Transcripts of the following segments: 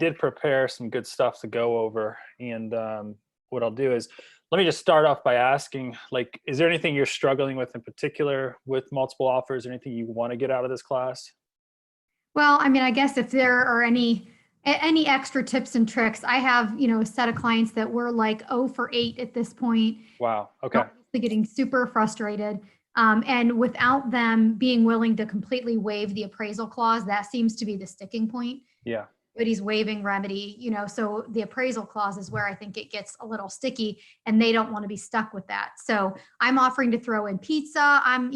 did prepare some good stuff to go over. And what I'll do is, let me just start off by asking, like, is there anything you're struggling with in particular with multiple offers? Anything you want to get out of this class? Well, I mean, I guess if there are any extra tips and tricks, I have, a set of clients that were like 0 for 8 at this point. Wow. They're Okay. obviously getting super frustrated. And without them being willing to completely waive the appraisal clause, that seems to be the sticking point. Yeah. But he's waiving remedy, so the appraisal clause is where I think it gets a little sticky, and they don't want to be stuck with that. So I'm offering to throw in pizza. I'm,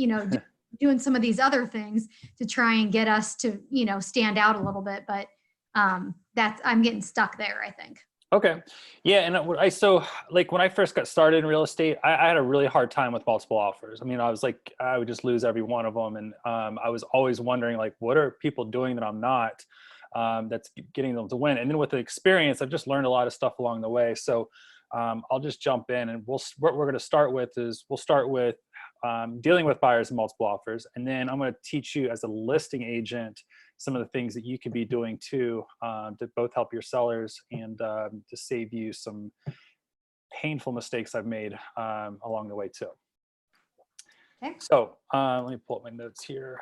doing some of these other things to try and get us to, stand out a little bit. But I'm getting stuck there, I think. Okay. Yeah. And so like when I first got started in real estate, I had a really hard time with multiple offers. I mean, I was like, I would just lose every one of them. And I was always wondering, like, what are people doing that I'm not, that's getting them to win? And then with the experience, I've just learned a lot of stuff along the way. So I'll just jump in, and what we're going to start with is we'll start with dealing with buyers and multiple offers. And then I'm going to teach you as a listing agent some of the things that you could be doing too, to both help your sellers and to save you some painful mistakes I've made along the way too. Okay. So let me pull up my notes here.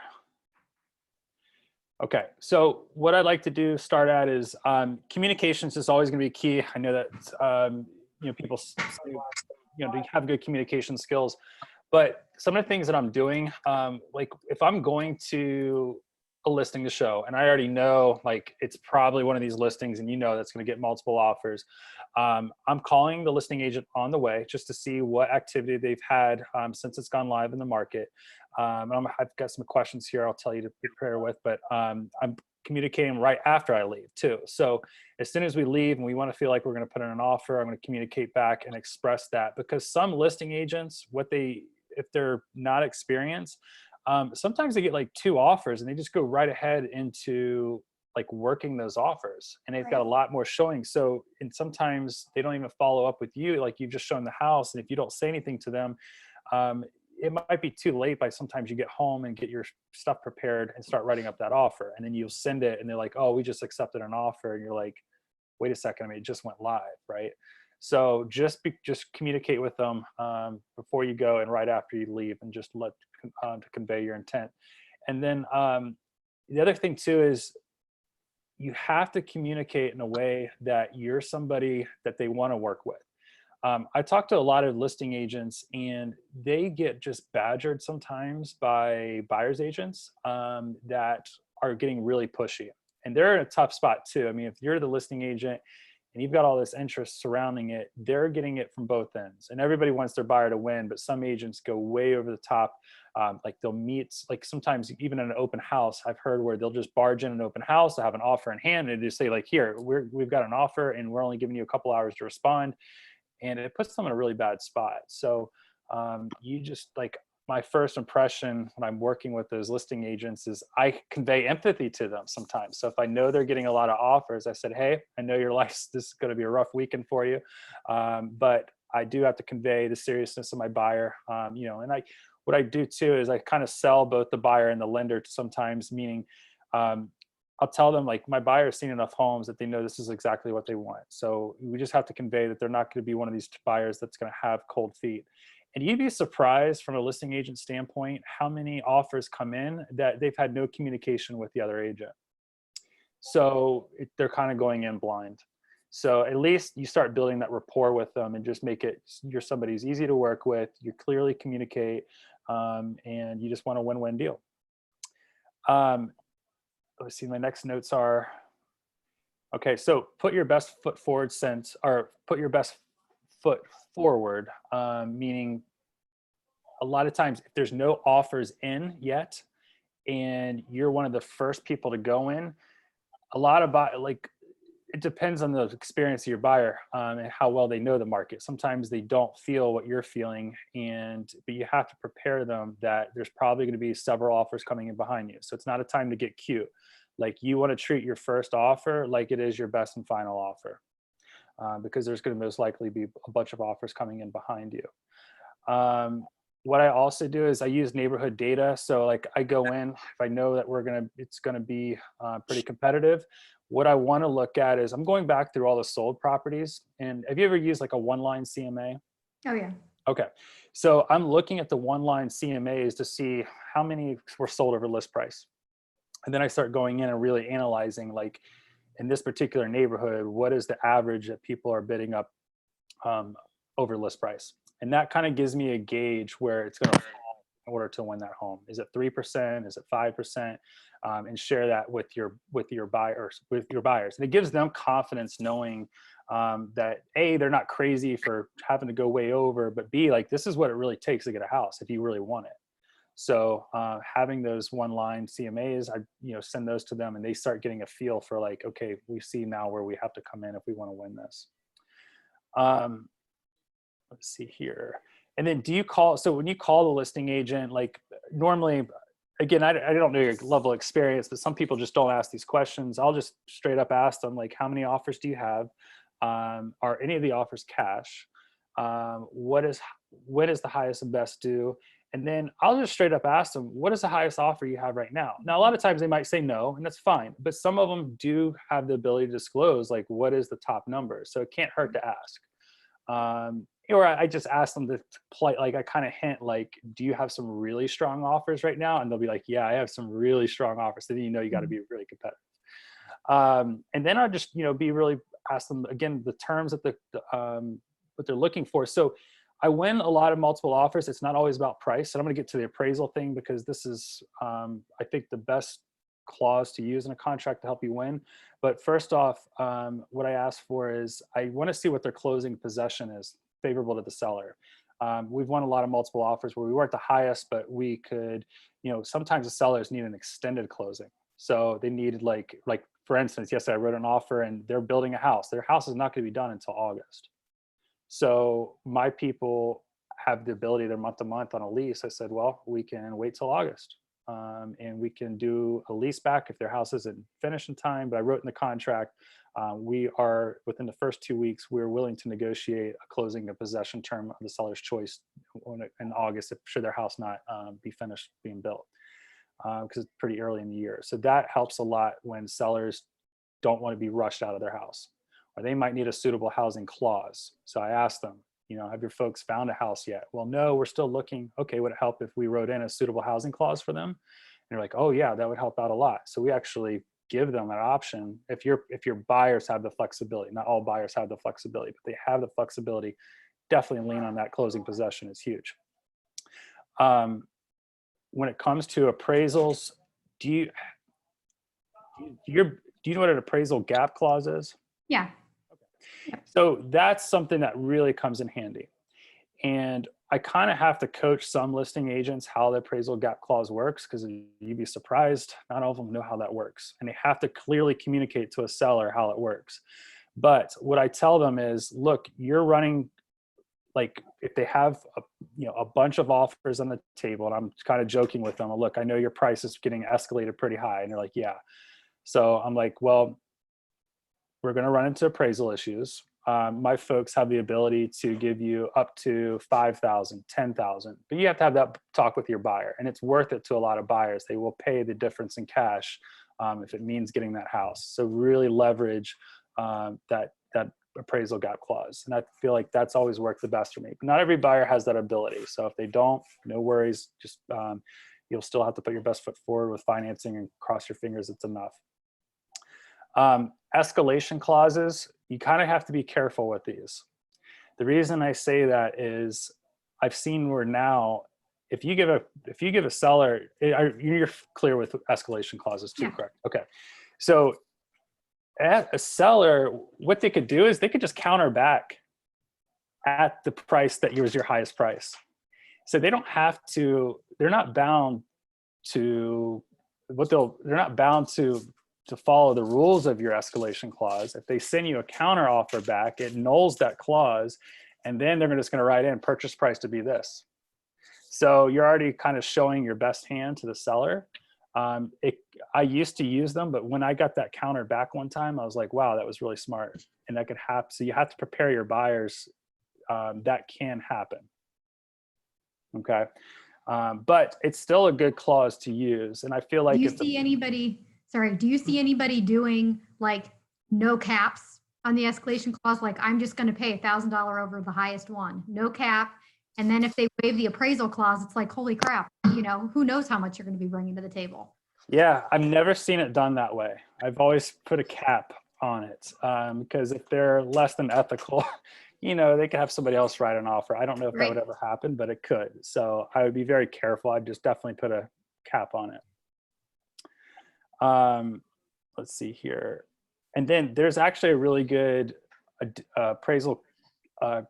Okay, so what I'd like to start at is communications is always going to be key. I know that people have good communication skills, but some of the things that I'm doing, like if I'm going to a listing to show, and I already know like it's probably one of these listings, and that's going to get multiple offers. I'm calling the listing agent on the way just to see what activity they've had since it's gone live in the market. I've got some questions here I'll tell you to prepare with, but I'm communicating right after I leave too. So as soon as we leave and we want to feel like we're going to put in an offer, I'm going to communicate back and express that, because some listing agents, if they're not experienced, sometimes they get like 2 offers and they just go right ahead into like working those offers, and they've got a lot more showing. So, and sometimes they don't even follow up with you. Like you've just shown the house, and if you don't say anything to them, it might be too late by sometimes you get home and get your stuff prepared and start writing up that offer. And then you'll send it and they're like, oh, we just accepted an offer. And you're like, wait a second. I mean, it just went live, right? So just communicate with them before you go and right after you leave, and just to convey your intent. And then the other thing too is you have to communicate in a way that you're somebody that they want to work with. I talk to a lot of listing agents, and they get just badgered sometimes by buyer's agents that are getting really pushy. And they're in a tough spot too. I mean, if you're the listing agent and you've got all this interest surrounding it, they're getting it from both ends. And everybody wants their buyer to win, but some agents go way over the top. Like they'll meet, like sometimes even in an open house, I've heard where they'll just barge in an open house, they'll have an offer in hand, and they just say like, here, we've got an offer and we're only giving you a couple hours to respond. And it puts them in a really bad spot. So you just like, my first impression when I'm working with those listing agents is I convey empathy to them sometimes. So if I know they're getting a lot of offers, I said, hey, I know your life, this is going to be a rough weekend for you. But I do have to convey the seriousness of my buyer. And what I do too is I kind of sell both the buyer and the lender sometimes, meaning I'll tell them like, my buyer's seen enough homes that they know this is exactly what they want. So we just have to convey that they're not going to be one of these buyers that's going to have cold feet. And you'd be surprised from a listing agent standpoint how many offers come in that they've had no communication with the other agent. So they're kind of going in blind. So at least you start building that rapport with them and just make it, you're somebody who's easy to work with, you clearly communicate, and you just want a win-win deal. Let's see, my next notes are, okay, so put your best foot forward put your best foot forward, meaning a lot of times if there's no offers in yet and you're one of the first people to go in, a lot of it depends on the experience of your buyer and how well they know the market. Sometimes they don't feel what you're feeling, but you have to prepare them that there's probably going to be several offers coming in behind you. So it's not a time to get cute. Like you want to treat your first offer like it is your best and final offer, because there's going to most likely be a bunch of offers coming in behind you. What I also do is I use neighborhood data. So like I go in, if I know that it's going to be pretty competitive, what I want to look at is I'm going back through all the sold properties. And have you ever used like a one-line CMA? Oh yeah. Okay. So I'm looking at the one-line CMAs to see how many were sold over list price. And then I start going in and really analyzing, like in this particular neighborhood, what is the average that people are bidding up over list price? And that kind of gives me a gauge where it's going to fall in order to win that home. Is it 3%? Is it 5%? And share that with your buyers, and it gives them confidence knowing that A, they're not crazy for having to go way over, but B, like this is what it really takes to get a house if you really want it. So having those one-line CMAs, I send those to them, and they start getting a feel for like, okay, we see now where we have to come in if we want to win this. Let's see here. And then do you call, so when you call the listing agent, like normally, again, I don't know your level of experience, but some people just don't ask these questions. I'll just straight up ask them, like, how many offers do you have? Are any of the offers cash? When is the highest and best due? And then I'll just straight up ask them, what is the highest offer you have right now? Now, a lot of times they might say no, and that's fine. But some of them do have the ability to disclose, like, what is the top number? So it can't hurt to ask. Or I just ask them to play, like I kind of hint, like, do you have some really strong offers right now? And they'll be like, yeah, I have some really strong offers. So then you got to be really competitive. And then I'll just, be really, ask them again, the terms that what they're looking for. So I win a lot of multiple offers. It's not always about price. And I'm going to get to the appraisal thing because this is, I think, the best clause to use in a contract to help you win. But first off, what I ask for is I want to see what their closing possession is favorable to the seller. We've won a lot of multiple offers where we weren't the highest, but we could, sometimes the sellers need an extended closing. So they needed like for instance, yesterday I wrote an offer and they're building a house. Their house is not going to be done until August. So my people have the ability, they're month to month on a lease. I said, well, we can wait till August. And we can do a lease back if their house isn't finished in time. But I wrote in the contract, we are within the first 2 weeks, we're willing to negotiate a closing of possession term of the seller's choice in August, if should their house not be finished being built, because it's pretty early in the year. So that helps a lot when sellers don't want to be rushed out of their house, or they might need a suitable housing clause. So I asked them, have your folks found a house yet? Well, no, we're still looking. Okay, would it help if we wrote in a suitable housing clause for them? And they're like, oh yeah, that would help out a lot. So we actually give them an option. If your buyers have the flexibility, not all buyers have the flexibility, but they have the flexibility, definitely lean on that closing possession. Is huge. When it comes to appraisals, do you know what an appraisal gap clause is? Yeah. So that's something that really comes in handy. And I kind of have to coach some listing agents how the appraisal gap clause works, because you'd be surprised, not all of them know how that works. And they have to clearly communicate to a seller how it works. But what I tell them is, look, you're running, like, if they have a bunch of offers on the table, and I'm kind of joking with them, look, I know your price is getting escalated pretty high. And they're like, yeah. So I'm like, well, we're going to run into appraisal issues. My folks have the ability to give you up to 5,000, 10,000, but you have to have that talk with your buyer, and it's worth it to a lot of buyers. They will pay the difference in cash if it means getting that house. So really leverage that appraisal gap clause, and I feel like that's always worked the best for me. But not every buyer has that ability, so if they don't, no worries. Just you'll still have to put your best foot forward with financing and cross your fingers it's enough. Escalation clauses, you kind of have to be careful with these. The reason I say that is I've seen where now, if you give a seller, you're clear with escalation clauses too, correct? Okay. So a seller, what they could do is they could just counter back at the price that was your highest price. So they don't have to, they're not bound to to follow the rules of your escalation clause. If they send you a counter offer back, it nulls that clause, and then they're just going to write in purchase price to be this. So you're already kind of showing your best hand to the seller. I used to use them, but when I got that counter back one time, I was like, wow, that was really smart. And that could happen. So you have to prepare your buyers. That can happen. Okay. But it's still a good clause to use. And I feel like do you see anybody doing like no caps on the escalation clause. Like I'm just going to pay $1,000 over the highest one, no cap. And then if they waive the appraisal clause, it's like, holy crap, you know, who knows how much you're going to be bringing to the table. Yeah, I've never seen it done that way. I've always put a cap on it because if they're less than ethical, you know, they could have somebody else write an offer. I don't know if that would ever happen, but it could. So I would be very careful. I'd just definitely put a cap on it. Let's see here. And then there's actually a really good appraisal, an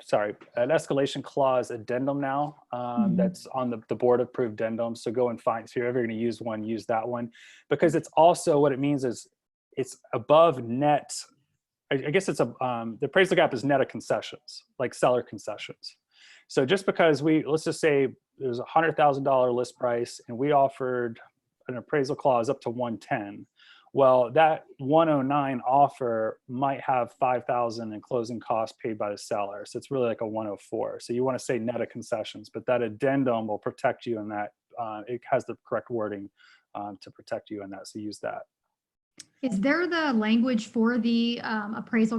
escalation clause addendum now that's on the board approved addendum. So go and find, if you're ever going to use one, use that one, because it's also, what it means is it's above net. I guess it's the appraisal gap is net of concessions, like seller concessions. So just because let's just say there's a $100,000 list price and we offered an appraisal clause up to 110. Well, that 109 offer might have 5,000 in closing costs paid by the seller. So it's really like a 104. So you want to say net of concessions, but that addendum will protect you in that. It has the correct wording to protect you in that. So use that. Is there the language for the appraisal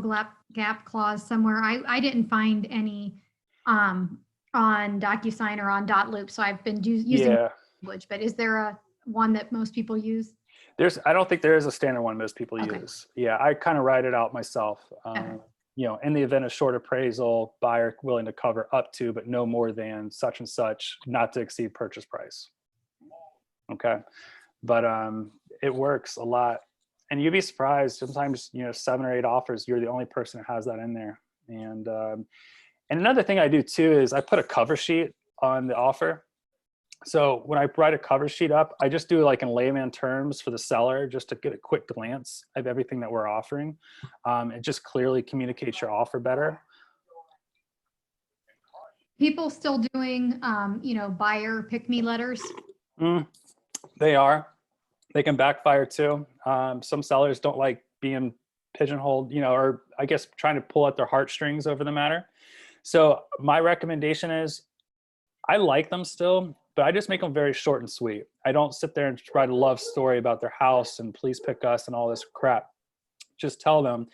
gap clause somewhere? I didn't find any on DocuSign or on Dotloop, so I've been using language, but is there a one that most people use? I don't think there is a standard one most people use. Yeah, I kind of write it out myself. You know, in the event of short appraisal, buyer willing to cover up to, but no more than such and such, not to exceed purchase price. Okay, but it works a lot. And you'd be surprised sometimes, you know, 7 or 8 offers, you're the only person that has that in there. And another thing I do too is I put a cover sheet on the offer. So when I write a cover sheet up, I just do like in layman terms for the seller, just to get a quick glance of everything that we're offering. It just clearly communicates your offer better. People still doing, you know, buyer pick-me letters? They are. They can backfire too. Some sellers don't like being pigeonholed, you know, or I guess trying to pull at their heartstrings over the matter. So my recommendation is I like them still, but I just make them very short and sweet. I don't sit there and write a love story about their house and please pick us and all this crap. Just tell them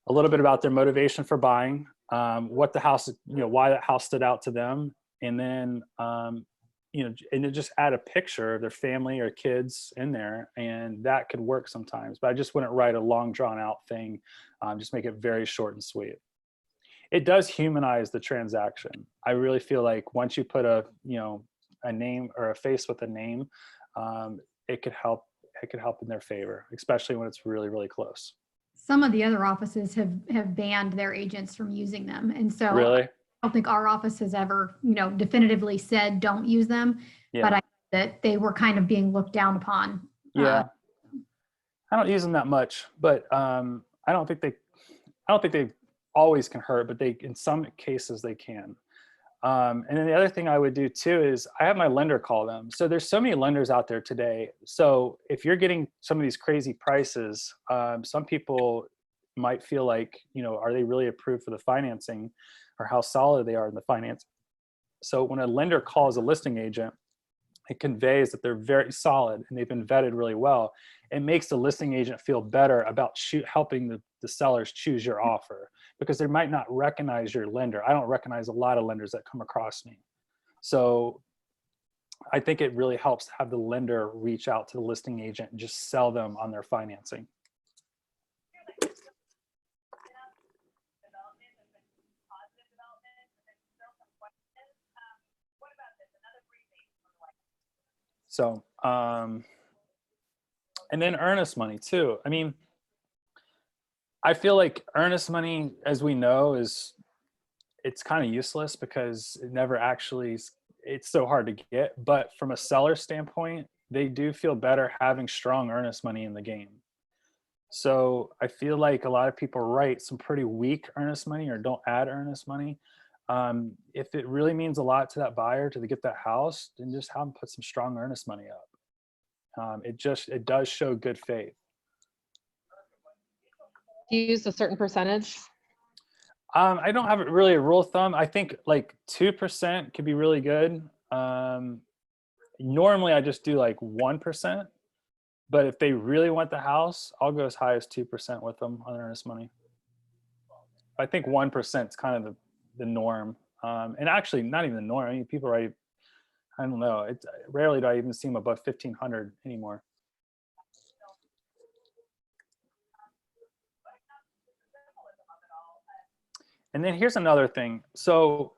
a little bit about their motivation for buying, what the house, you know, why that house stood out to them. And then, you know, and then just add a picture of their family or kids in there, and that could work sometimes. But I just wouldn't write a long drawn out thing. Just make it very short and sweet. It does humanize the transaction. I really feel like once you put a, you know, a name or a face with a name, it could help. It could help in their favor, especially when it's really, really close. Some of the other offices have banned their agents from using them, and so really, I don't think our office has ever, you know, definitively said don't use them, but I that they were kind of being looked down upon. Yeah, I don't use them that much, but I don't think they always can hurt, but they, in some cases they can. And then the other thing I would do too is I have my lender call them. So there's so many lenders out there today. So if you're getting some of these crazy prices, some people might feel like, you know, are they really approved for the financing, or how solid they are in the finance. So when a lender calls a listing agent, it conveys that they're very solid and they've been vetted really well. It makes the listing agent feel better about helping the sellers choose your offer, because they might not recognize your lender. I don't recognize a lot of lenders that come across me. So I think it really helps to have the lender reach out to the listing agent and just sell them on their financing. So, and then earnest money too. I mean, I feel like earnest money, as we know, it's kind of useless because it never actually, it's so hard to get. But from a seller standpoint, they do feel better having strong earnest money in the game. So I feel like a lot of people write some pretty weak earnest money or don't add earnest money. If it really means a lot to that buyer to get that house, then just have them put some strong earnest money up. It does show good faith. Do you use a certain percentage? I don't have really a rule of thumb. I think like 2% could be really good. Normally I just do like 1%, But if they really want the house, I'll go as high as 2% with them on earnest money. I think 1% is kind of the norm. And actually not even the norm. I mean, people are, I don't know. It's rarely do I even see them above 1,500 anymore. And then here's another thing. So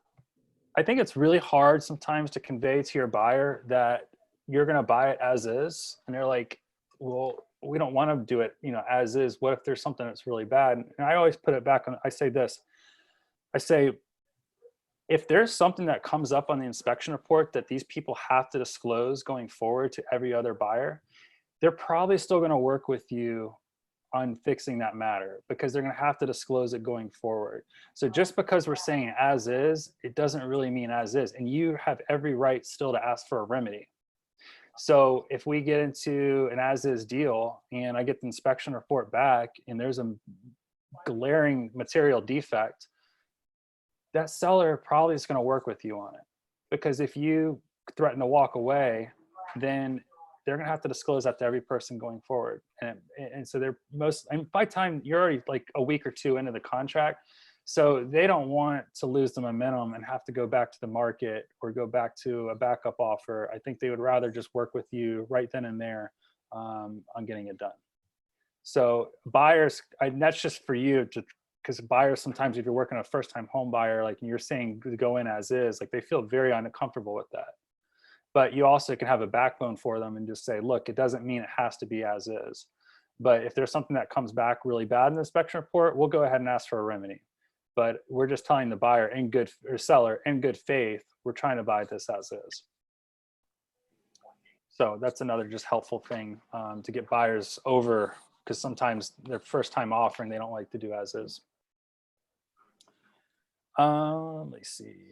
I think it's really hard sometimes to convey to your buyer that you're going to buy it as is. And they're like, well, we don't want to do it, you know, as is. What if there's something that's really bad? And I always put it back on, I say this, I say, if there's something that comes up on the inspection report that these people have to disclose going forward to every other buyer, they're probably still going to work with you on fixing that matter because they're going to have to disclose it going forward. So just because we're saying as is, it doesn't really mean as is. And you have every right still to ask for a remedy. So if we get into an as is deal and I get the inspection report back and there's a glaring material defect, that seller probably is going to work with you on it. Because if you threaten to walk away, then they're going to have to disclose that to every person going forward. And so they're and by the time you're already like a week or two into the contract, so they don't want to lose the momentum and have to go back to the market or go back to a backup offer. I think they would rather just work with you right then and there on getting it done. So buyers, that's just for you to, because buyers sometimes, if you're working a first-time home buyer, like you're saying to go in as is, like they feel very uncomfortable with that. But you also can have a backbone for them and just say, look, it doesn't mean it has to be as is. But if there's something that comes back really bad in the inspection report, we'll go ahead and ask for a remedy. But we're just telling the buyer or seller in good faith, we're trying to buy this as is. So that's another just helpful thing to get buyers over, because sometimes their first time offering, they don't like to do as is. Let me see.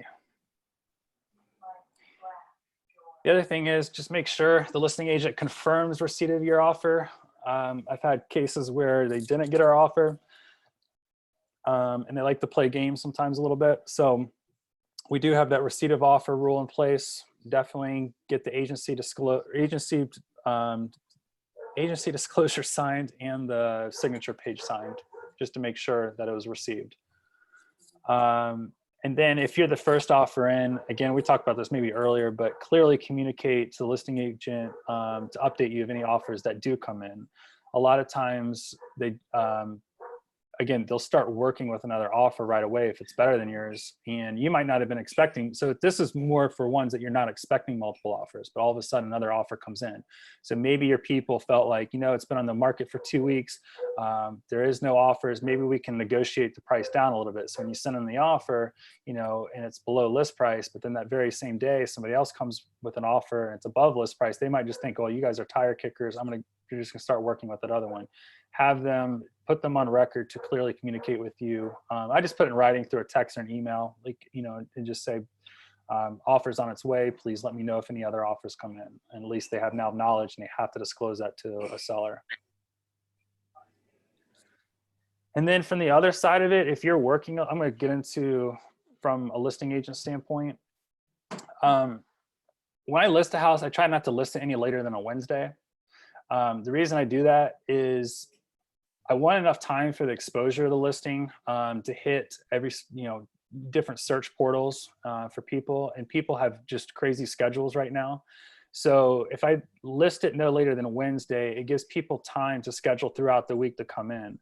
The other thing is just make sure the listing agent confirms receipt of your offer. I've had cases where they didn't get our offer and they like to play games sometimes a little bit. So we do have that receipt of offer rule in place. Definitely get the agency disclosure signed and the signature page signed just to make sure that it was received. And then if you're the first offer in, again, we talked about this maybe earlier, but clearly communicate to the listing agent to update you of any offers that do come in. A lot of times they, again, they'll start working with another offer right away if it's better than yours, and you might not have been expecting. So this is more for ones that you're not expecting multiple offers, but all of a sudden another offer comes in. So maybe your people felt like, you know, it's been on the market for 2 weeks. There is no offers. Maybe we can negotiate the price down a little bit. So when you send them the offer, you know, and it's below list price, but then that very same day, somebody else comes with an offer and it's above list price, they might just think, oh, you guys are tire kickers. You're just gonna start working with that other one. Have them, put them on record to clearly communicate with you. I just put it in writing through a text or an email, like, you know, and just say, offers on its way. Please let me know if any other offers come in. And at least they have now knowledge and they have to disclose that to a seller. And then from the other side of it, if you're working, I'm going to get into from a listing agent standpoint. When I list a house, I try not to list it any later than a Wednesday. The reason I do that is I want enough time for the exposure of the listing to hit every, you know, different search portals for people, and people have just crazy schedules right now. So if I list it no later than a Wednesday, it gives people time to schedule throughout the week to come in.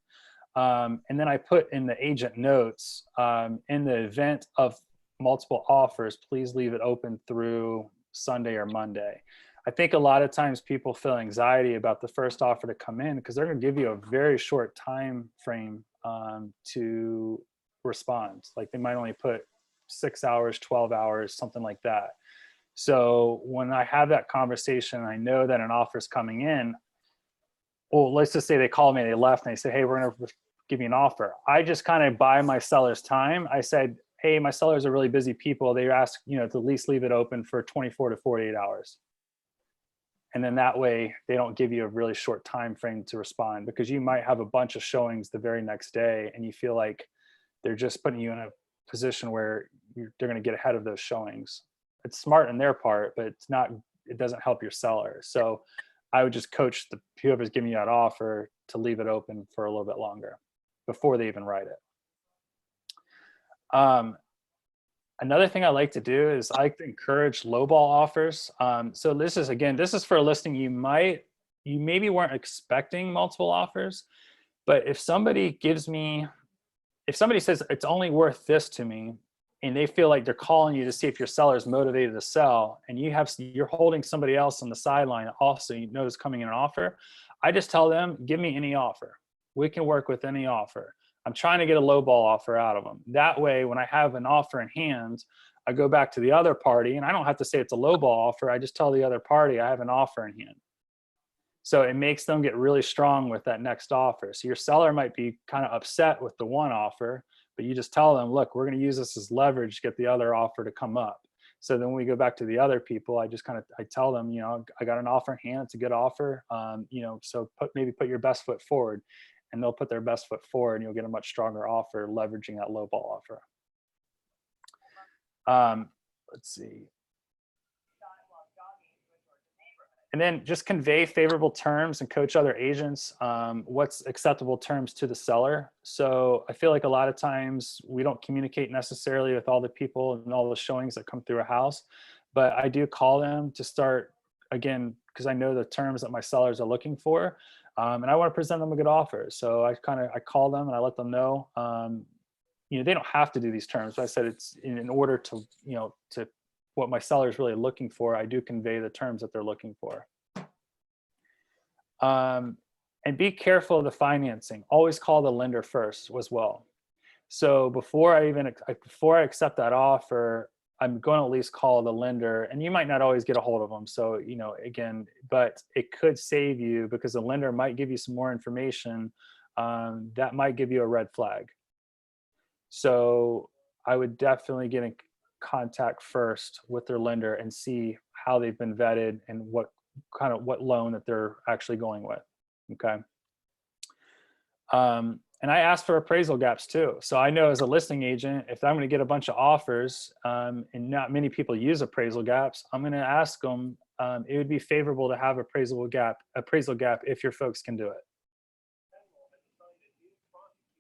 And then I put in the agent notes, in the event of multiple offers, please leave it open through Sunday or Monday. I think a lot of times people feel anxiety about the first offer to come in because they're going to give you a very short time frame to respond. Like they might only put 6 hours, 12 hours, something like that. So when I have that conversation, I know that an offer is coming in. Well, let's just say they call me, they left, and they say, hey, we're going to give you an offer. I just kind of buy my seller's time. I said, hey, my sellers are really busy people. They ask, you know, to at least leave it open for 24 to 48 hours. And then that way they don't give you a really short time frame to respond, because you might have a bunch of showings the very next day and you feel like they're just putting you in a position where they're going to get ahead of those showings. It's smart on their part, but it's not, it doesn't help your seller. So I would just coach whoever's giving you that offer to leave it open for a little bit longer before they even write it. Another thing I like to do is I like to encourage lowball offers. So this is for a listing you maybe weren't expecting multiple offers, but if somebody says it's only worth this to me, and they feel like they're calling you to see if your seller is motivated to sell, and you're holding somebody else on the sideline also, you know, is coming in an offer, I just tell them, give me any offer. We can work with any offer. I'm trying to get a lowball offer out of them. That way, when I have an offer in hand, I go back to the other party, and I don't have to say it's a lowball offer. I just tell the other party I have an offer in hand. So it makes them get really strong with that next offer. So your seller might be kind of upset with the one offer, but you just tell them, look, we're going to use this as leverage to get the other offer to come up. So then when we go back to the other people, I tell them, you know, I got an offer in hand. It's a good offer. You know, so maybe put your best foot forward, and they'll put their best foot forward, and you'll get a much stronger offer leveraging that lowball offer. Let's see. And then just convey favorable terms and coach other agents. What's acceptable terms to the seller. So I feel like a lot of times we don't communicate necessarily with all the people and all the showings that come through a house, but I do call them to start, again, because I know the terms that my sellers are looking for. And I want to present them a good offer. So I call them and I let them know, you know, they don't have to do these terms, but I said it's in order to, you know, to what my seller is really looking for, I do convey the terms that they're looking for. And be careful of the financing. Always call the lender first as well. So before I accept that offer, I'm going to at least call the lender, and you might not always get a hold of them. So, you know, again, but it could save you because the lender might give you some more information that might give you a red flag. So I would definitely get in contact first with their lender and see how they've been vetted and what loan that they're actually going with. Okay. And I ask for appraisal gaps too. So I know as a listing agent, if I'm going to get a bunch of offers and not many people use appraisal gaps, I'm going to ask them, it would be favorable to have appraisal gap if your folks can do it.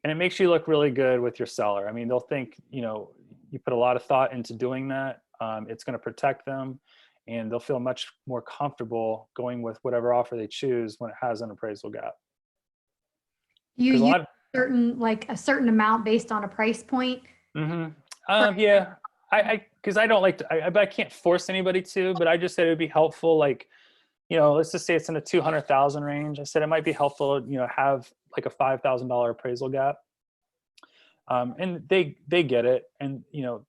And it makes you look really good with your seller. I mean, they'll think, you know, you put a lot of thought into doing that. It's going to protect them, and they'll feel much more comfortable going with whatever offer they choose when it has an appraisal gap. You use a certain amount based on a price point. Mm-hmm. Yeah, because I don't like to, I can't force anybody to, but I just said it would be helpful. Like, you know, let's just say it's in the 200,000 range. I said it might be helpful, you know, have like a $5,000 appraisal gap. And they get it. And, you know,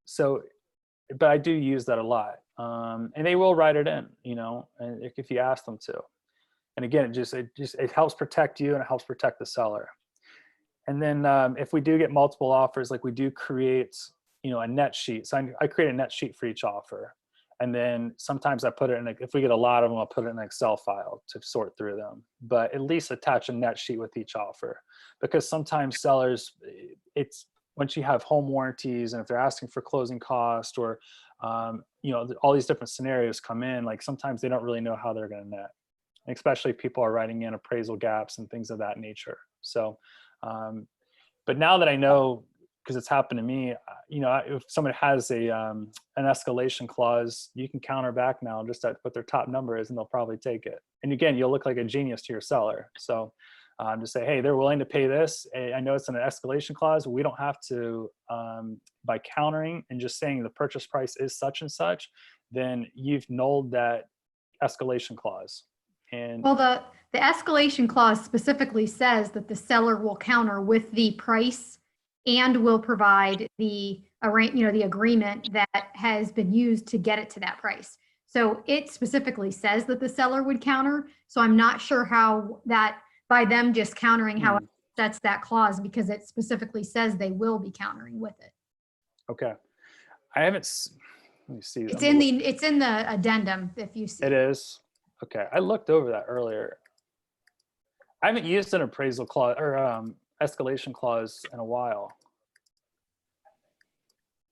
so, but I do use that a lot. And they will write it in, you know, and if you ask them to. And again, it helps protect you and it helps protect the seller. And then if we do get multiple offers, like we do create, you know, a net sheet. So I create a net sheet for each offer. And then sometimes I put it in, if we get a lot of them, I'll put it in an Excel file to sort through them, but at least attach a net sheet with each offer, because sometimes sellers, it's once you have home warranties and if they're asking for closing cost or, you know, all these different scenarios come in, like sometimes they don't really know how they're going to net, especially if people are writing in appraisal gaps and things of that nature. So, but now that I know, because it's happened to me, you know, if someone has an escalation clause, you can counter back now just at what their top number is, and they'll probably take it. And again, you'll look like a genius to your seller. So just say, hey, they're willing to pay this. I know it's an escalation clause. We don't have to, by countering and just saying the purchase price is such and such, then you've nulled that escalation clause. And well, the escalation clause specifically says that the seller will counter with the price and will provide the agreement that has been used to get it to that price. So it specifically says that the seller would counter. So I'm not sure how that, by them just countering, how it sets that clause, because it specifically says they will be countering with it. Okay. I haven't, let me see. It's in the addendum if you see. It is. Okay. I looked over that earlier. I haven't used an appraisal clause or escalation clause in a while.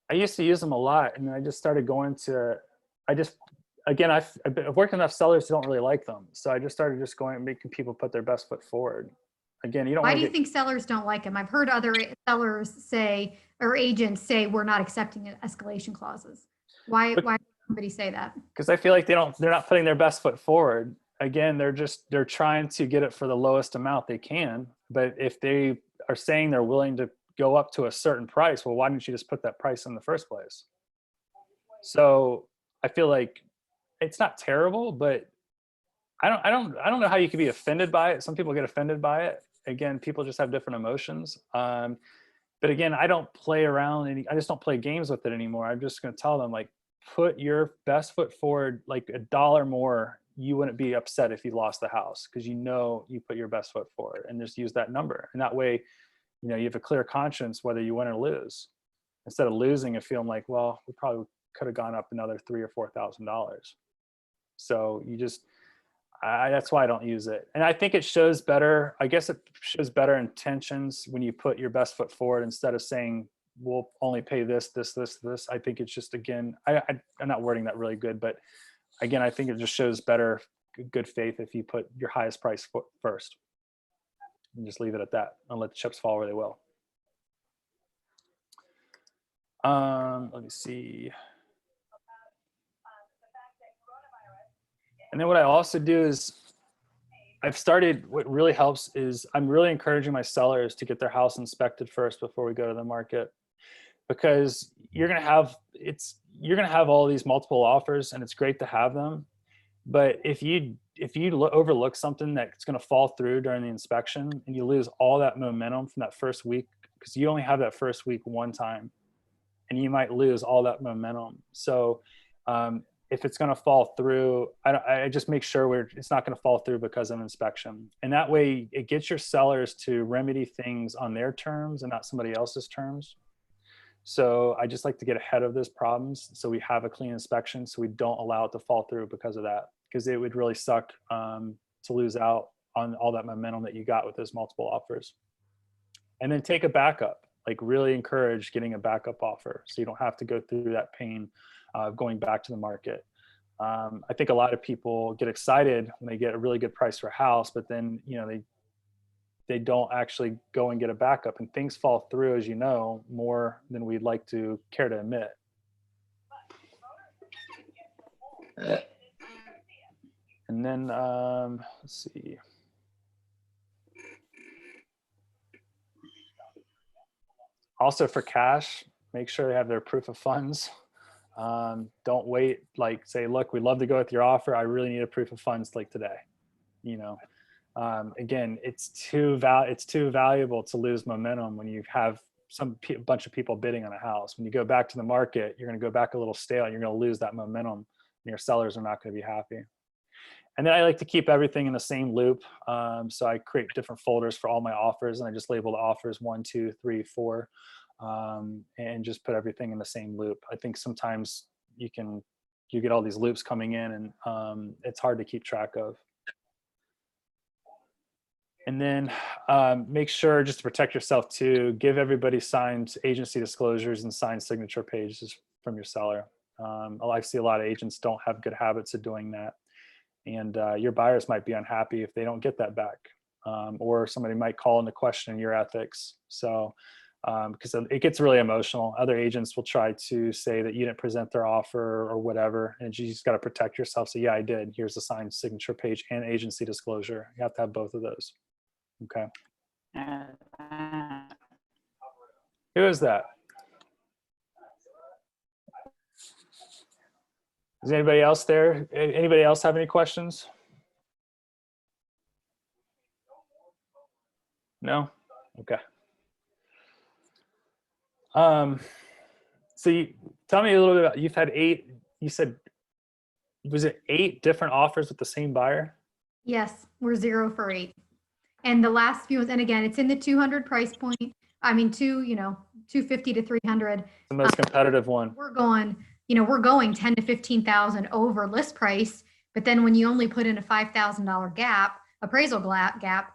I used to use them a lot, and I just started going to, I again, I've worked with enough sellers who don't really like them. So I just started just going and making people put their best foot forward. Again, you don't Why want do to you think sellers don't like them? I've heard other sellers say, or agents say, we're not accepting escalation clauses. Why does somebody say that? because I feel like they're not putting their best foot forward. Again, they're trying to get it for the lowest amount they can. But if they are saying they're willing to go up to a certain price, well, why didn't you just put that price in the first place? So I feel like it's not terrible, but I don't know how you could be offended by it. Some people get offended by it. Again, people just have different emotions. But again, I don't play around I just don't play games with it anymore. I'm just going to tell them, like, put your best foot forward, like $1 more. You wouldn't be upset if you lost the house because you put your best foot forward, and just use that number. And that way, you have a clear conscience whether you win or lose, instead of losing and feeling like, well, we probably could have gone up another $3,000 or $4,000. So that's why I don't use it. And I think it shows better. I guess it shows better intentions when you put your best foot forward instead of saying, we'll only pay this. I think it's just, again, I'm not wording that really good, but again, I think it just shows better good faith if you put your highest price first and just leave it at that and let the chips fall where they will. Let me see. And then what I also do is what really helps is I'm really encouraging my sellers to get their house inspected first before we go to the market, because you're going to have all these multiple offers, and it's great to have them. But if you overlook something that's going to fall through during the inspection, and you lose all that momentum from that first week, because you only have that first week one time, and you might lose all that momentum. So if it's going to fall through, I just make sure it's not going to fall through because of inspection. And that way it gets your sellers to remedy things on their terms and not somebody else's terms. So I just like to get ahead of those problems, so we have a clean inspection, so we don't allow it to fall through because of that, because it would really suck to lose out on all that momentum that you got with those multiple offers. And then take a backup, like really encourage getting a backup offer, so you don't have to go through that pain of going back to the market. I think a lot of people get excited when they get a really good price for a house, but then they don't actually go and get a backup, and things fall through, as you know, more than we'd like to care to admit. And then let's see. Also for cash, make sure they have their proof of funds. Don't wait, like say, look, we'd love to go with your offer. I really need a proof of funds like today. Again, it's too valuable to lose momentum when you have bunch of people bidding on a house. When you go back to the market, you're going to go back a little stale, and you're going to lose that momentum, and your sellers are not going to be happy. And then I like to keep everything in the same loop. So I create different folders for all my offers, and I just label the offers 1, 2, 3, 4, and just put everything in the same loop. I think sometimes you get all these loops coming in, and it's hard to keep track of. And then make sure, just to protect yourself too, give everybody signed agency disclosures and signed signature pages from your seller. I see a lot of agents don't have good habits of doing that. And your buyers might be unhappy if they don't get that back. Or somebody might call into question your ethics. So, because it gets really emotional. Other agents will try to say that you didn't present their offer or whatever, and you just got to protect yourself. So yeah, I did. Here's the signed signature page and agency disclosure. You have to have both of those. Okay. Who is that? Is anybody else there? Anybody else have any questions? No? Okay. So tell me a little bit about, you've had 8, you said, was it 8 different offers with the same buyer? Yes, we're 0 for 8. And the last few, and again, it's in the 200 price point. I mean, 250 to 300. The most competitive one. We're going 10 to 15,000 over list price. But then when you only put in a $5,000 gap, appraisal gap,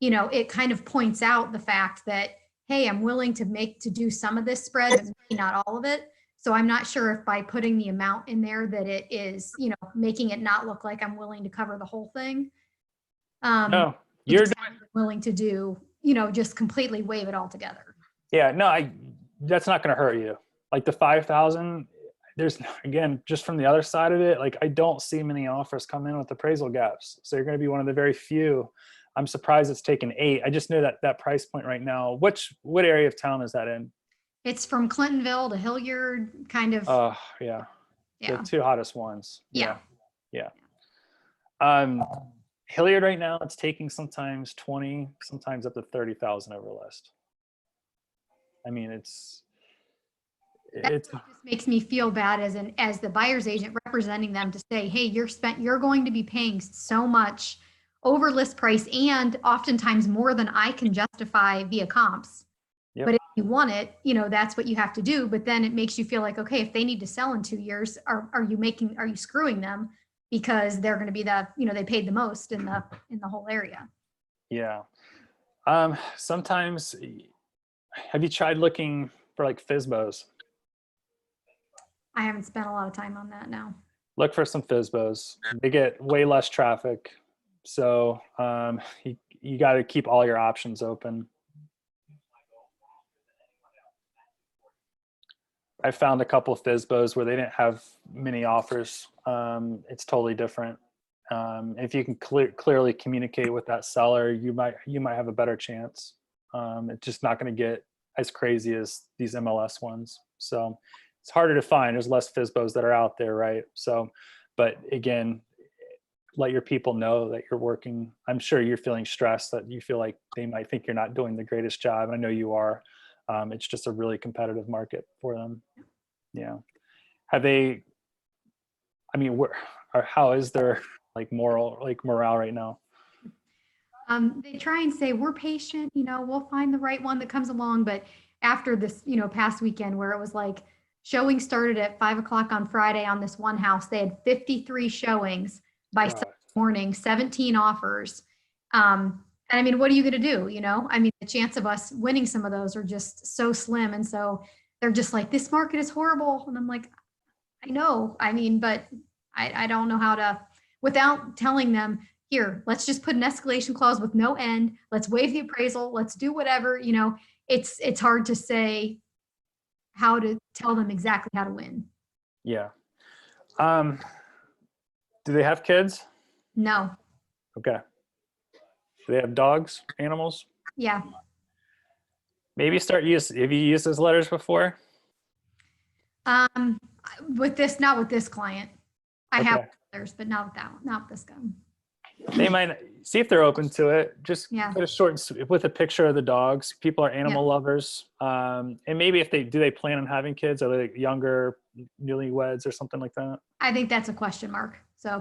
it kind of points out the fact that, hey, I'm willing to do some of this spread, but maybe not all of it. So I'm not sure if by putting the amount in there that it is, making it not look like I'm willing to cover the whole thing. No, You you're just haven't been willing to do, just completely waive it altogether. Yeah, no, that's not going to hurt you. Like the 5,000, there's again, just from the other side of it, like I don't see many offers come in with appraisal gaps. So you're going to be one of the very few. I'm surprised it's taken 8. I just know that price point right now. What area of town is that in? It's from Clintonville to Hilliard, kind of. Yeah. The Yeah. 2 hottest ones. Yeah. Yeah. Hilliard right now, it's taking sometimes 20, sometimes up to 30,000 over list. I mean, That just makes me feel bad as the buyer's agent representing them to say, hey, you're going to be paying so much over list price and oftentimes more than I can justify via comps. Yep. But if you want it, that's what you have to do. But then it makes you feel like, okay, if they need to sell in 2 years, are you screwing them because they're going to be they paid the most in the whole area. Yeah. Sometimes, have you tried looking for like FSBOs? I haven't spent a lot of time on that now. Look for some FSBOs. They get way less traffic. So you got to keep all your options open. I found a couple of FSBOs where they didn't have many offers. It's totally different. If you can clearly communicate with that seller, you might have a better chance. It's just not going to get as crazy as these MLS ones. So it's harder to find. There's less FSBOs that are out there, right? So, but again, let your people know that you're working. I'm sure you're feeling stressed, that you feel like they might think you're not doing the greatest job. I know you are. It's just a really competitive market for them. Yeah. How is their morale right now? They try and say, we're patient, we'll find the right one that comes along. But after this, past weekend where it was like showing started at 5:00 on Friday on this one house, they had 53 showings by Sunday morning, 17 offers. And I mean, what are you going to do? The chance of us winning some of those are just so slim. And so they're just like, this market is horrible. And I'm like, I know, but I don't know how to, without telling them, here, let's just put an escalation clause with no end. Let's waive the appraisal. Let's do whatever, it's hard to say how to tell them exactly how to win. Yeah. Do they have kids? No. Okay. Do they have dogs, animals? Yeah. Maybe have you used those letters before? Not with this client. I have others, but not with that one, not with this guy. They might see if they're open to it. Just put a short with a picture of the dogs. People are animal lovers. And maybe if do they plan on having kids? Are they younger newlyweds or something like that? I think that's a question mark. So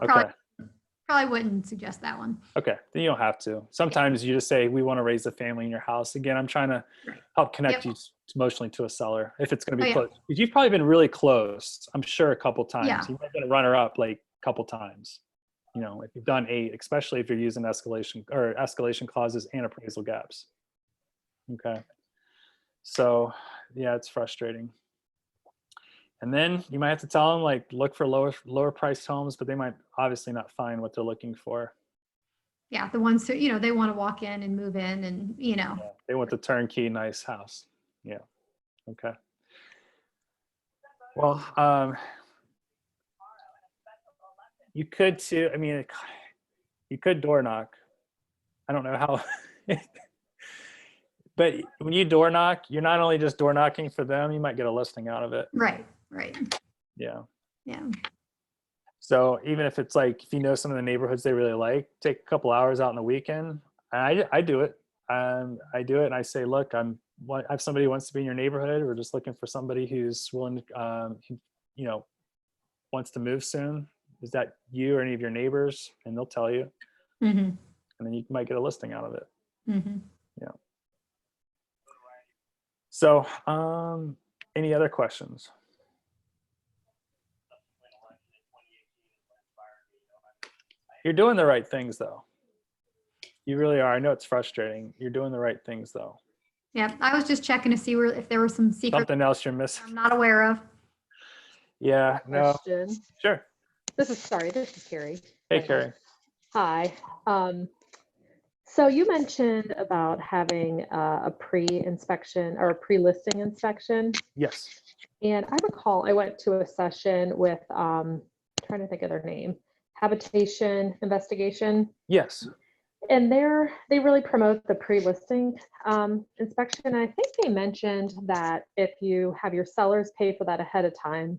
probably wouldn't suggest that one. Okay. Then you don't have to. Sometimes you just say, we want to raise a family in your house. Again, I'm trying to help connect you emotionally to a seller if it's going to be close. Because you've probably been really close, I'm sure, a couple times. Yeah. You've been a runner up like a couple times. If you've done 8, especially if you're using escalation clauses and appraisal gaps. Okay. So yeah, it's frustrating. And then you might have to tell them, like, look for lower priced homes, but they might obviously not find what they're looking for. Yeah, the ones who, they want to walk in and move in and, Yeah, they want the turnkey, nice house. Yeah. Okay. Well, you could too. I mean, you could door knock. I don't know how, but when you door knock, you're not only just door knocking for them, you might get a listing out of it. Right. Yeah. Yeah. So even if it's like, if you know some of the neighborhoods they really like, take a couple hours out on the weekend. I do it. I do it and I say, look, I have somebody who wants to be in your neighborhood. We're just looking for somebody who's willing to, wants to move soon. Is that you or any of your neighbors? And they'll tell you. Mm-hmm. And then you might get a listing out of it. Mm-hmm. Yeah. So any other questions? You're doing the right things though. You really are. I know it's frustrating. You're doing the right things though. Yeah. I was just checking to see if there were some secrets Something else you're missing. I'm not aware of. Yeah, no, question. sure. This is Carrie. Hey, Carrie. Hi. So you mentioned about having a pre-inspection or a pre-listing inspection. Yes. And I recall I went to a session with, trying to think of their name, Habitation Investigation. Yes. And they really promote the pre-listing inspection. I think they mentioned that if you have your sellers pay for that ahead of time,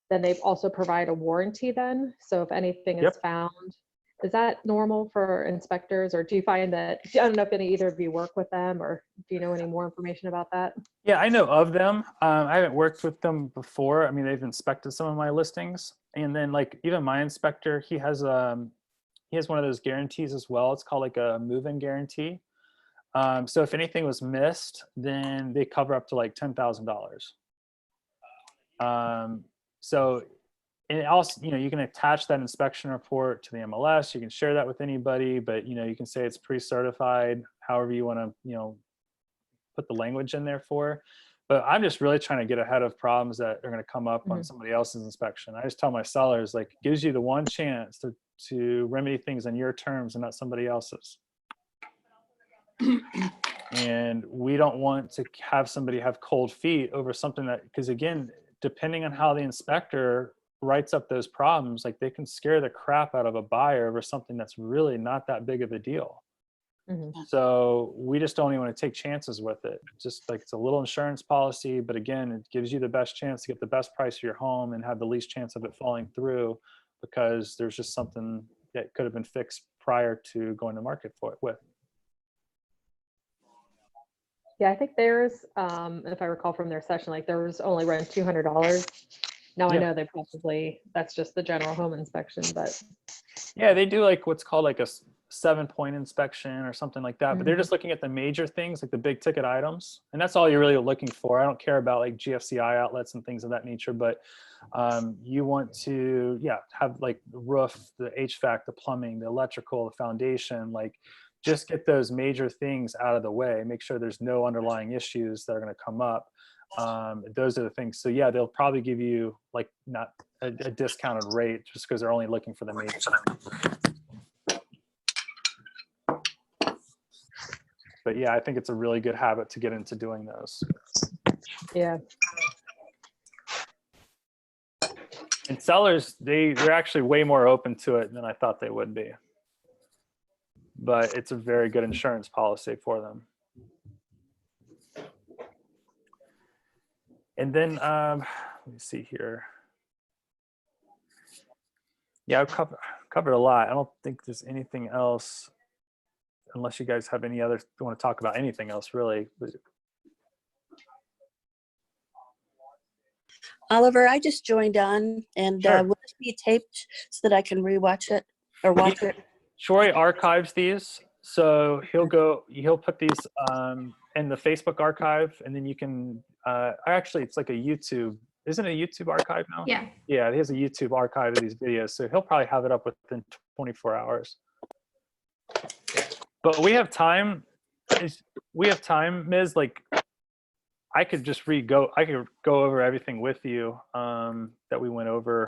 then they also provide a warranty then. So if anything is Yep. found, is that normal for inspectors, or do you find that, I don't know if any either of you work with them, or do you know any more information about that? Yeah, I know of them. I haven't worked with them before. I mean, they've inspected some of my listings, and then like even my inspector, he has one of those guarantees as well. It's called like a move-in guarantee. So if anything was missed, then they cover up to like $10,000. So and also, you can attach that inspection report to the MLS. You can share that with anybody, but you can say it's pre-certified, however you want to, put the language in there for. But I'm just really trying to get ahead of problems that are going to come up on somebody else's inspection. I just tell my sellers, like, it gives you the one chance to remedy things on your terms and not somebody else's. And we don't want to have somebody have cold feet over something that, because again, depending on how the inspector writes up those problems, like they can scare the crap out of a buyer over something that's really not that big of a deal. So we just don't even want to take chances with it. Just like it's a little insurance policy, but again, it gives you the best chance to get the best price for your home and have the least chance of it falling through, because there's just something that could have been fixed prior to going to market for it with. Yeah, I think theirs, if I recall from their session, like there was only around $200. Now I Yeah. know that's just the general home inspection, but Yeah, they do like what's called like a 7-point inspection or something like that, but they're just looking at the major things, like the big ticket items, and that's all you're really looking for. I don't care about like GFCI outlets and things of that nature, but you want to have like the roof, the HVAC, the plumbing, the electrical, the foundation, like just get those major things out of the way, make sure there's no underlying issues that are going to come up. Those are the things. So yeah, they'll probably give you like not a discounted rate just because they're only looking for the major. But yeah, I think it's a really good habit to get into doing those. yeah. And sellers, they're actually way more open to it than I thought they would be. But it's a very good insurance policy for them. And then let me see here. Yeah, I've covered a lot. I don't think there's anything else, unless you guys have any other, want to talk about anything else really. Oliver, I just joined on, and Sure. will it be taped so that I can rewatch it or watch it? Troy archives these, so he'll put these in the Facebook archive, and then you can actually it's like a YouTube. Isn't it a YouTube archive now? Yeah. Yeah, he has a YouTube archive of these videos, so he'll probably have it up within 24 hours. But we have time. Ms. Like, I could just go over everything with you that we went over.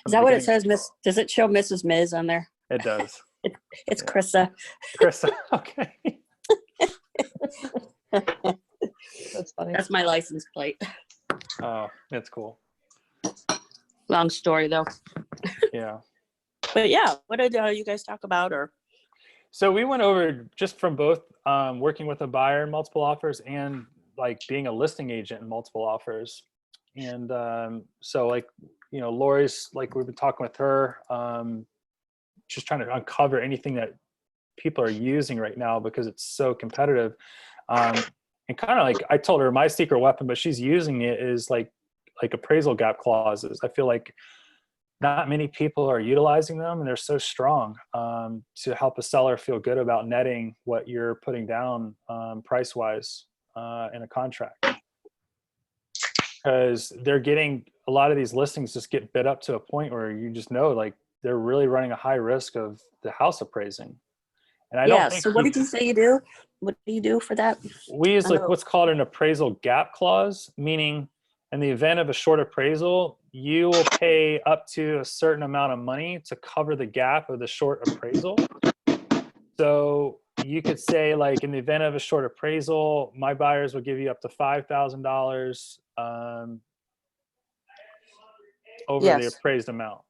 Is that what it says, Miss? Does it show Mrs. Ms. on there? It does. It's Yeah. Krista. Chris, okay. That's funny. That's my license plate. Oh, that's cool. Long story though. Yeah. But yeah, what did you guys talk about? Or So we went over just from both working with a buyer in multiple offers and like being a listing agent in multiple offers. And so like, Lori's, like we've been talking with her, just trying to uncover anything that people are using right now because it's so competitive. And kind of like I told her my secret weapon, but she's using it is like appraisal gap clauses. I feel like not many people are utilizing them, and they're so strong to help a seller feel good about netting what you're putting down price wise in a contract. Because they're getting a lot of these listings just get bid up to a point where you just know like they're really running a high risk of the house appraising. And I don't think so what did you say you do? What do you do for that? we use like what's called an appraisal gap clause, meaning in the event of a short appraisal, you will pay up to a certain amount of money to cover the gap of the short appraisal. So you could say, like, in the event of a short appraisal, my buyers will give you up to $5,000 over the Yes. appraised amount,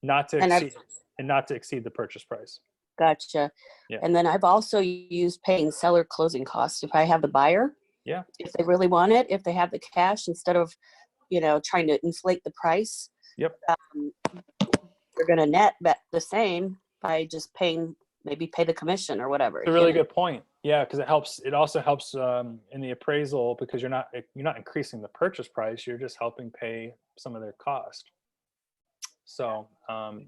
not to And I've, exceed and not to exceed the purchase price. gotcha. Yeah. And then I've also used paying seller closing costs. If I have the buyer, Yeah. if they really want it, if they have the cash, instead of, trying to inflate the price, Yep. they're going to net the same by just maybe pay the commission or whatever. It's a really good point. Yeah, because it also helps in the appraisal, because you're not increasing the purchase price, you're just helping pay some of their cost. So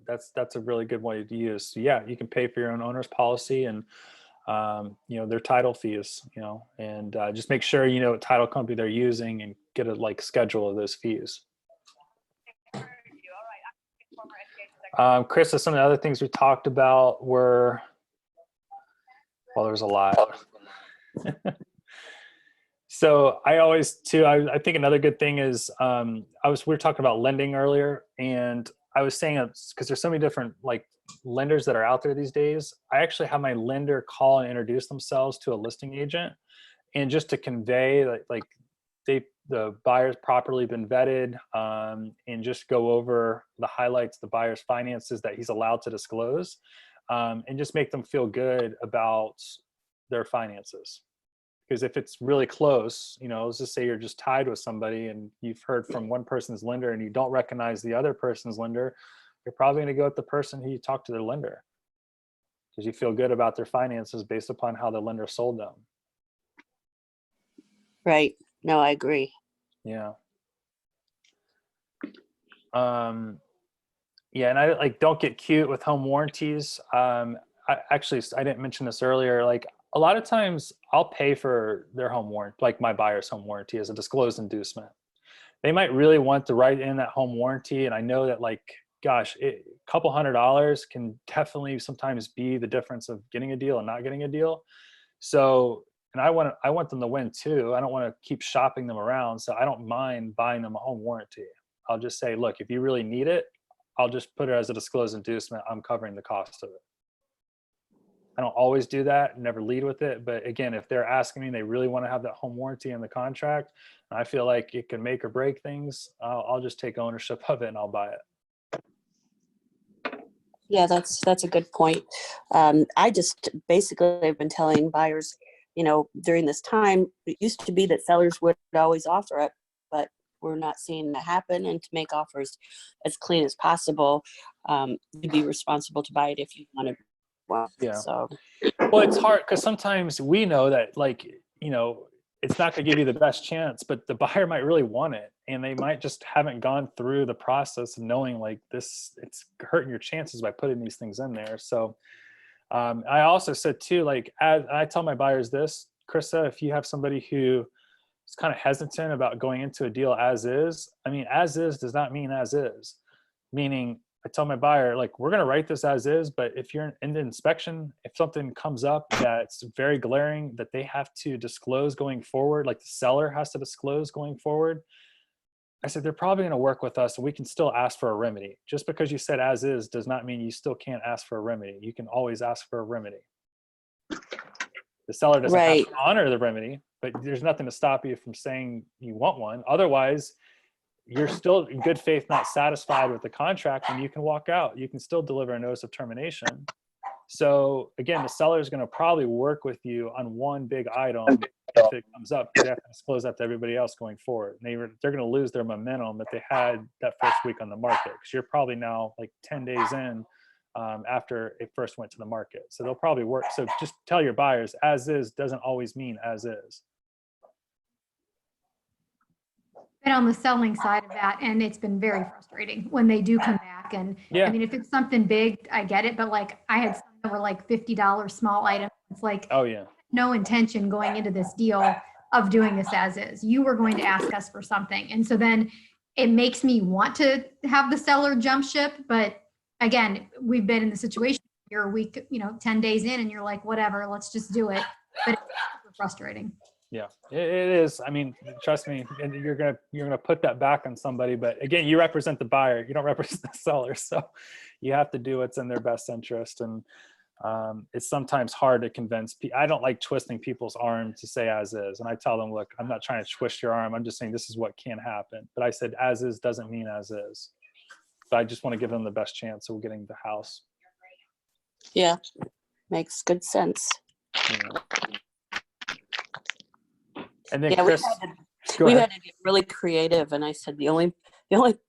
that's a really good way to use. So yeah, you can pay for your own owner's policy and their title fees, and just make sure you know what title company they're using and get a schedule of those fees. Chris, some of the other things we talked about were, well, there's a lot. So I always too, I think another good thing is, we were talking about lending earlier, and I was saying, because there's so many different lenders that are out there these days, I actually have my lender call and introduce themselves to a listing agent, and just to convey the buyer's properly been vetted, and just go over the highlights, the buyer's finances that he's allowed to disclose, and just make them feel good about their finances. Because if it's really close, let's just say you're just tied with somebody and you've heard from one person's lender and you don't recognize the other person's lender, you're probably going to go with the person who you talk to their lender, because you feel good about their finances based upon how the lender sold them. Right. No, I agree. Yeah. Yeah, and I don't get cute with home warranties. I didn't mention this earlier. A lot of times I'll pay for their home warranty, my buyer's home warranty, as a disclosed inducement. They might really want to write in that home warranty, and I know that gosh, a couple $100 can definitely sometimes be the difference of getting a deal and not getting a deal. So, and I want them to win too. I don't want to keep shopping them around, so I don't mind buying them a home warranty. I'll just say, look, if you really need it, I'll just put it as a disclosed inducement. I'm covering the cost of it. I don't always do that, never lead with it. But again, if they're asking me, they really want to have that home warranty in the contract, and I feel like it can make or break things, I'll just take ownership of it and I'll buy it. Yeah, that's a good point. I just basically have been telling buyers, during this time, it used to be that sellers would always offer it, but we're not seeing that happen. And to make offers as clean as possible, you'd be responsible to buy it if you wanted one. Yeah. So, well, it's hard because sometimes we know that it's not going to give you the best chance, but the buyer might really want it, and they might just haven't gone through the process of knowing it's hurting your chances by putting these things in there. So I also said too, as I tell my buyers this, Krista, if you have somebody who is kind of hesitant about going into a deal as is, as is does not mean as is. Meaning, I tell my buyer, we're going to write this as is, but if you're in the inspection, if something comes up that's very glaring that they have to disclose going forward, the seller has to disclose going forward, I said, they're probably going to work with us, and we can still ask for a remedy. Just because you said as is does not mean you still can't ask for a remedy. You can always ask for a remedy. The seller doesn't have to honor the remedy, but there's nothing to stop you from saying you want one. Otherwise, you're still in good faith not satisfied with the contract, and you can walk out. You can still deliver a notice of termination. So again, the seller is going to probably work with you on one big item if it comes up, because they have to disclose that to everybody else going forward. And they're going to lose their momentum that they had that first week on the market, because you're probably now 10 days in after it first went to the market. So they'll probably work. So just tell your buyers, as is doesn't always mean as is. Been on the selling side of that, and it's been very frustrating when they do come back. And Yeah. if it's something big, I get it, but I had some that were $50 small items. It's oh yeah, no intention going into this deal of doing this as is. You were going to ask us for something, and so then it makes me want to have the seller jump ship. But again, we've been in the situation you're a week, 10 days in, and you're like, whatever, let's just do it. But it's super frustrating. Yeah, it is. I mean, trust me, and you're gonna put that back on somebody. But again, you represent the buyer. You don't represent the seller, so you have to do what's in their best interest. And it's sometimes hard to convince. I don't like twisting people's arm to say as is. And I tell them, look, I'm not trying to twist your arm. I'm just saying this is what can happen. But I said as is doesn't mean as is. So I just want to give them the best chance of getting the house. Yeah, makes good sense. Yeah. And then Yeah, Chris, go we ahead. had to get really creative, and I said the only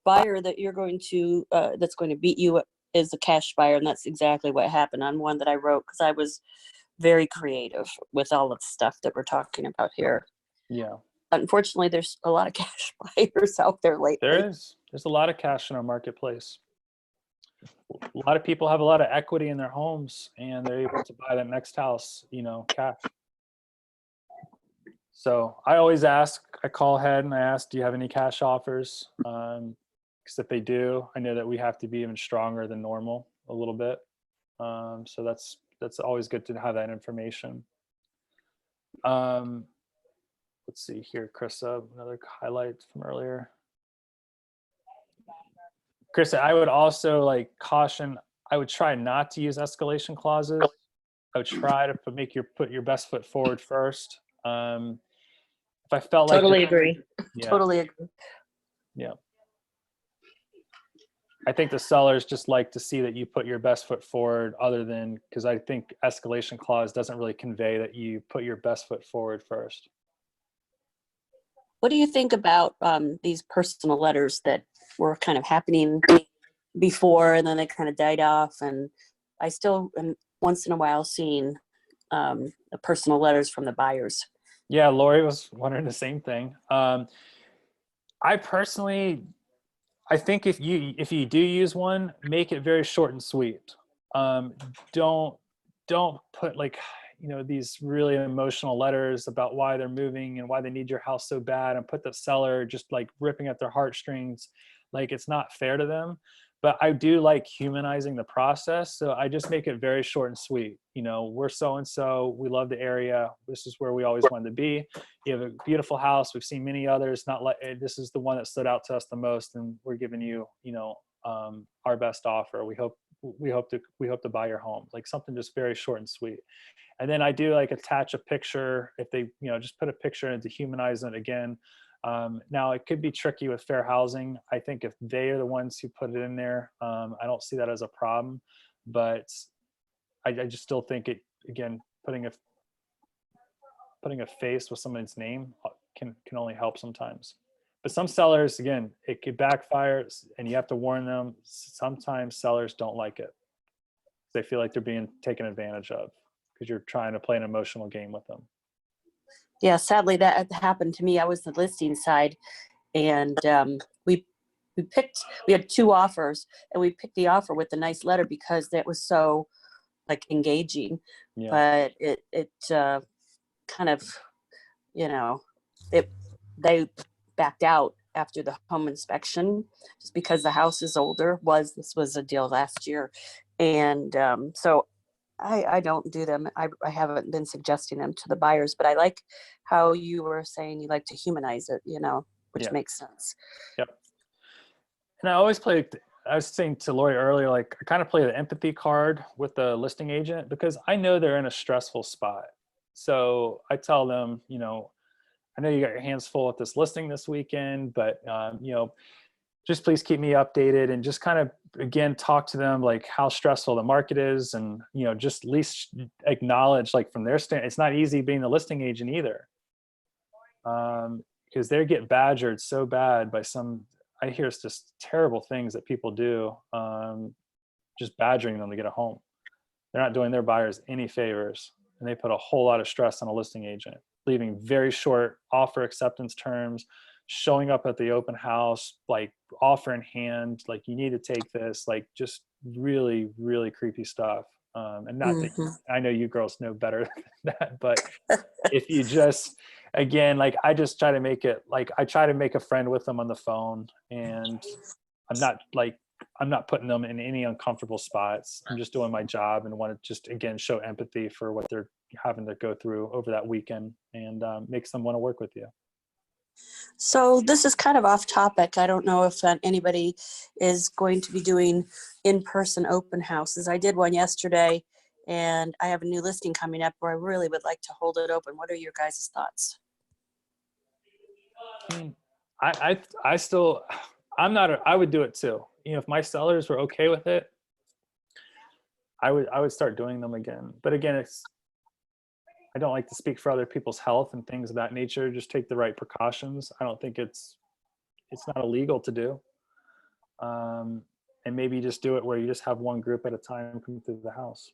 buyer that you're going to that's going to beat you is the cash buyer, and that's exactly what happened on one that I wrote because I was very creative with all of the stuff that we're talking about here. Yeah, Unfortunately, there's a lot of cash buyers out there lately. there's a lot of cash in our marketplace. A lot of people have a lot of equity in their homes, and they're able to buy that next house, cash. So I always ask, I call ahead and I ask, do you have any cash offers? Because if they do, I know that we have to be even stronger than normal a little bit. So that's always good to have that information. Let's see here, Krista, another highlight from earlier. Krista, I would also caution, I would try not to use escalation clauses. I would try to put your best foot forward first. If I felt Totally agree. Yeah. Totally agree. Yeah. I think the sellers just like to see that you put your best foot forward, other than, because I think escalation clause doesn't really convey that you put your best foot forward first. What do you think about these personal letters that were kind of happening before and then they kind of died off? And I still am once in a while seeing the personal letters from the buyers. Yeah, Lori was wondering the same thing. I personally, I think if you do use one, make it very short and sweet. Don't put these really emotional letters about why they're moving and why they need your house so bad, and put the seller just ripping at their heartstrings. It's not fair to them. But I do like humanizing the process, so I just make it very short and sweet. We're so and so. We love the area. This is where we always wanted to be. You have a beautiful house. We've seen many others. This is the one that stood out to us the most, and we're giving you, our best offer. We hope to buy your home. Something just very short and sweet. And then I do attach a picture if they, just put a picture in to humanize it again. Now it could be tricky with fair housing. I think if they are the ones who put it in there, I don't see that as a problem, but I just still think again, putting a face with someone's name can only help sometimes. But some sellers, again, it could backfire, and you have to warn them. Sometimes sellers don't like it. They feel like they're being taken advantage of because you're trying to play an emotional game with them. Yeah, sadly that happened to me. I was the listing side, and we had two offers, and we picked the offer with the nice letter because that was so engaging. Yeah. But it kind of, they backed out after the home inspection just because the house is older. This was a deal last year, and so I don't do them. I haven't been suggesting them to the buyers, but I like how you were saying you like to humanize it, which makes sense. Yep. And I always I was saying to Lori earlier, I kind of play the empathy card with the listing agent because I know they're in a stressful spot. So I tell them, I know you got your hands full with this listing this weekend, but just please keep me updated, and just kind of, again, talk to them how stressful the market is, and just at least acknowledge from their stand, it's not easy being the listing agent either, because they get badgered so bad by I hear it's just terrible things that people do, just badgering them to get a home. They're not doing their buyers any favors, and they put a whole lot of stress on a listing agent, leaving very short offer acceptance terms, showing up at the open house, offer in hand, you need to take this, just really, really creepy stuff. And not that I know you girls know better than that, but if you just, again, I just try to make it, I try to make a friend with them on the phone, and I'm not putting them in any uncomfortable spots. I'm just doing my job and want to just, again, show empathy for what they're having to go through over that weekend, and makes them want to work with you. So this is kind of off topic. I don't know if anybody is going to be doing in-person open houses. I did one yesterday, and I have a new listing coming up where I really would like to hold it open. What are your guys' thoughts? I mean, I still, I would do it too. You know, if my sellers were okay with it, I would start doing them again. But again, I don't like to speak for other people's health and things of that nature. Just take the right precautions. I don't think it's not illegal to do. And maybe just do it where you just have one group at a time come through the house.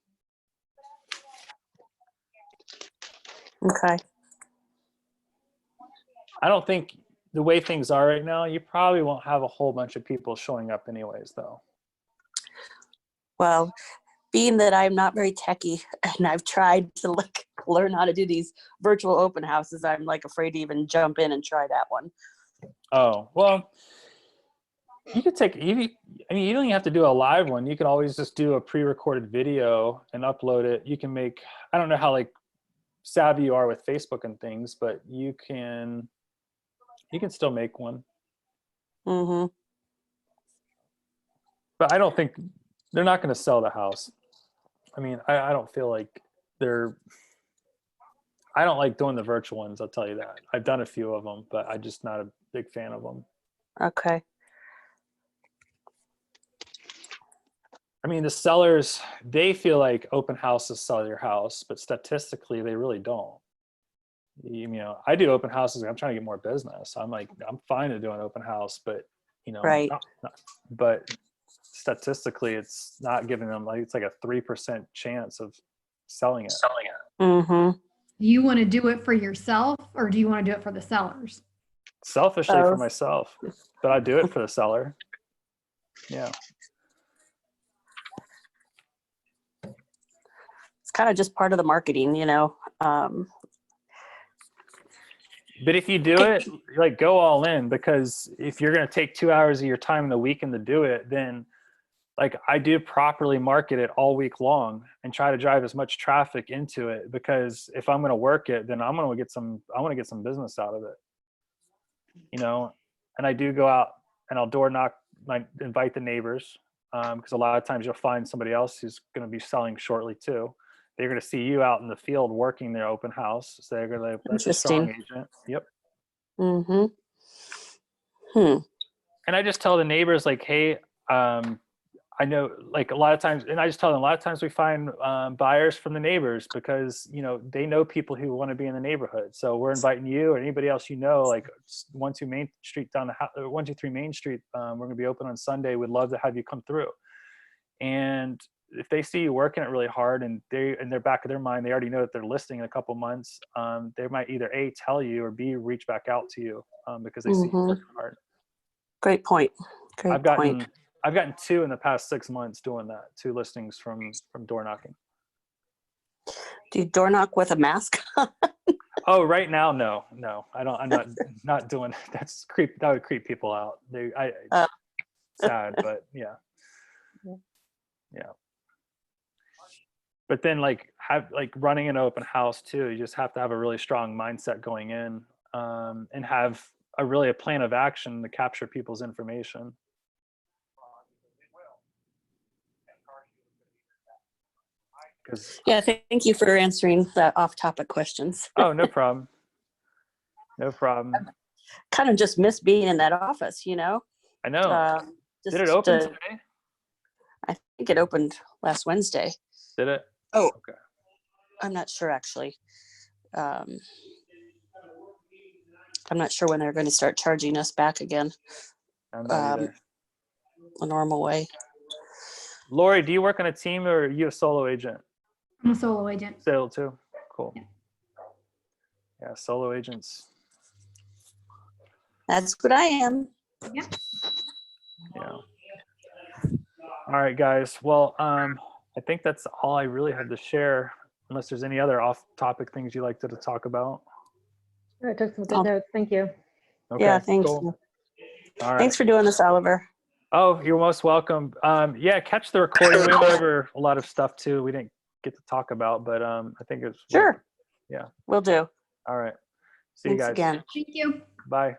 Okay. I don't think the way things are right now, you probably won't have a whole bunch of people showing up anyways, though. Well, being that I'm not very techie and I've tried to learn how to do these virtual open houses, I'm like afraid to even jump in and try that one. Oh, well, you could I mean, you don't even have to do a live one. You can always just do a pre-recorded video and upload it. You can make, I don't know how like savvy you are with Facebook and things, but you can still make one. Mm-hmm. But I don't think they're not going to sell the house. I mean, I don't feel like I don't like doing the virtual ones. I'll tell you that. I've done a few of them, but I'm just not a big fan of them. Okay. I mean, the sellers, they feel like open houses sell your house, but statistically, they really don't. You know, I do open houses. I'm trying to get more business. I'm like, I'm fine to do an open house, but you know, Right. but statistically, it's not giving them like, it's like a 3% chance of selling it. Mm-hmm. Do you want to do it for yourself or do you want to do it for the sellers? Selfishly for Both. myself, but I do it for the seller. Yeah. It's kind of just part of the marketing, you know. But if you do it, like go all in, because if you're going to take 2 hours of your time in the weekend to do it, then like I do properly market it all week long and try to drive as much traffic into it, because if I'm going to work it, then I want to get some business out of it, you know. And I do go out and I'll door knock, invite the neighbors, because a lot of times you'll find somebody else who's going to be selling shortly too. They're going to see you out in the field working their open house. So they're going to, that's a strong agent. Yep. Mm-hmm. Hmm. And I just tell the neighbors like, hey, I know like a lot of times, and I just tell them a lot of times we find buyers from the neighbors, because, you know, they know people who want to be in the neighborhood. So we're inviting you or anybody else, you know, like 123 Main Street down the 123 Main Street. We're going to be open on Sunday. We'd love to have you come through. And if they see you working it really hard, and they in their back of their mind, they already know that they're listing in a couple months, they might either A, tell you, or B, reach back out to you because they see you working hard. Great point. Great point. I've gotten 2 in the past 6 months doing that. 2 listings from door knocking. Do you door knock with a mask? Oh, right now, no, I don't. I'm not doing. That would creep people out. Sad, but yeah. But then like running an open house too, you just have to have a really strong mindset going in, and have a plan of action to capture people's information. Yeah, thank you for answering the off-topic questions. Oh, no problem. No problem. Kind of just miss being in that office, you know. I know. Did it open today? I think it opened last Wednesday. Did it? Oh, okay. I'm not sure actually. I'm not sure when they're going to start charging us back again. I'm not either. A normal way. Lori, do you work on a team or are you a solo agent? I'm a solo agent. Sale too? Cool. Yeah. Yeah, solo agents. That's what I am. Yeah. Yeah. All right, guys. Well, I think that's all I really had to share, unless there's any other off-topic things you'd like to talk about. I took some good notes. Thank you. Okay, yeah, thanks. cool. All right. Thanks for doing this, Oliver. Oh, you're most welcome. Yeah, catch the recording. We went over a lot of stuff too. We didn't get to talk about, but I think it's Sure. Yeah. Will do. All right. See you Thanks guys. again. Thank you. Bye.